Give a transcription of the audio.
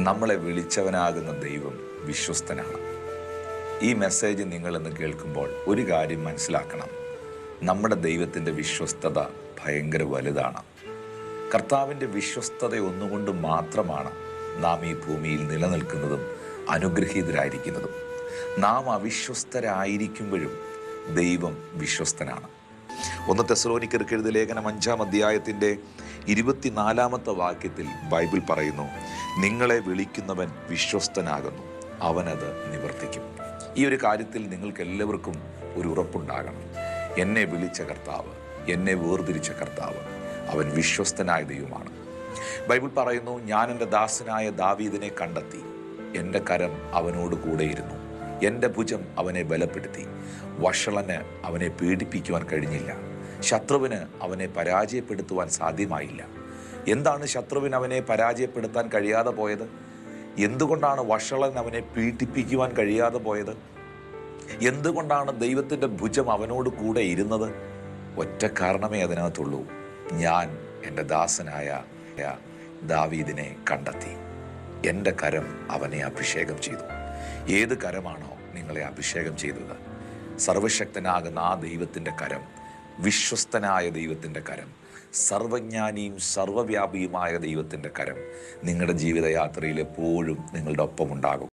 നമ്മളെ വിളിച്ചവനാകുന്ന ദൈവം വിശ്വസ്തനാണ്. ഈ മെസ്സേജ് നിങ്ങളിന്ന് കേൾക്കുമ്പോൾ ഒരു കാര്യം മനസ്സിലാക്കണം. നമ്മുടെ ദൈവത്തിൻ്റെ വിശ്വസ്തത ഭയങ്കര വലുതാണ്. കർത്താവിൻ്റെ വിശ്വസ്തത ഒന്നുകൊണ്ട് മാത്രമാണ് നാം ഈ ഭൂമിയിൽ നിലനിൽക്കുന്നതും അനുഗ്രഹീതരായിരിക്കുന്നതും. നാം അവിശ്വസ്തരായിരിക്കുമ്പോഴും ദൈവം വിശ്വസ്തനാണ്. 1 തെസ്സലോനിക്കർക്ക് എഴുതിയ ലേഖനം 5-ാം അധ്യായത്തിൻ്റെ 24-ാമത്തെ വാക്യത്തിൽ ബൈബിൾ പറയുന്നു, നിങ്ങളെ വിളിക്കുന്നവൻ വിശ്വസ്തനാകുന്നു, അവനത് നിവർത്തിക്കും. ഈ ഒരു കാര്യത്തിൽ നിങ്ങൾക്ക് എല്ലാവർക്കും ഒരു ഉറപ്പുണ്ടാകണം. എന്നെ വിളിച്ച കർത്താവ്, എന്നെ വേർതിരിച്ച കർത്താവ്, അവൻ വിശ്വസ്തനായ ദൈവമാണ്. ബൈബിൾ പറയുന്നു, ഞാൻ എൻ്റെ ദാസനായ ദാവീദിനെ കണ്ടെത്തി, എൻ്റെ കരം അവനോട് കൂടെയിരുന്നു, എൻ്റെ ഭുജം അവനെ ബലപ്പെടുത്തി. വഷളന് അവനെ പീഡിപ്പിക്കുവാൻ കഴിഞ്ഞില്ല, ശത്രുവിന് അവനെ പരാജയപ്പെടുത്തുവാൻ സാധ്യമായില്ല. എന്താണ് ശത്രുവിന് അവനെ പരാജയപ്പെടുത്താൻ കഴിയാതെ പോയത്? എന്തുകൊണ്ടാണ് വഷളൻ അവനെ പീഡിപ്പിക്കുവാൻ കഴിയാതെ പോയത്? എന്തുകൊണ്ടാണ് ദൈവത്തിൻ്റെ ഭുജം അവനോട് കൂടെ ഇരുന്നത്? ഒറ്റ കാരണമേ അതിനകത്തുള്ളൂ, ഞാൻ എൻ്റെ ദാസനായ ദാവീദിനെ കണ്ടെത്തി, എൻ്റെ കരം അവനെ അഭിഷേകം ചെയ്തു. ഏത് കരമാണോ നിങ്ങളെ അഭിഷേകം ചെയ്തത്? സർവശക്തനാകുന്ന ആ ദൈവത്തിൻ്റെ കരം, വിശ്വസ്തനായ ദൈവത്തിൻ്റെ കരം, സർവജ്ഞാനിയും സർവവ്യാപിയുമായ ദൈവത്തിൻ്റെ കരം നിങ്ങളുടെ ജീവിതയാത്രയിൽ എപ്പോഴും നിങ്ങളുടെ ഒപ്പം ഉണ്ടാകും.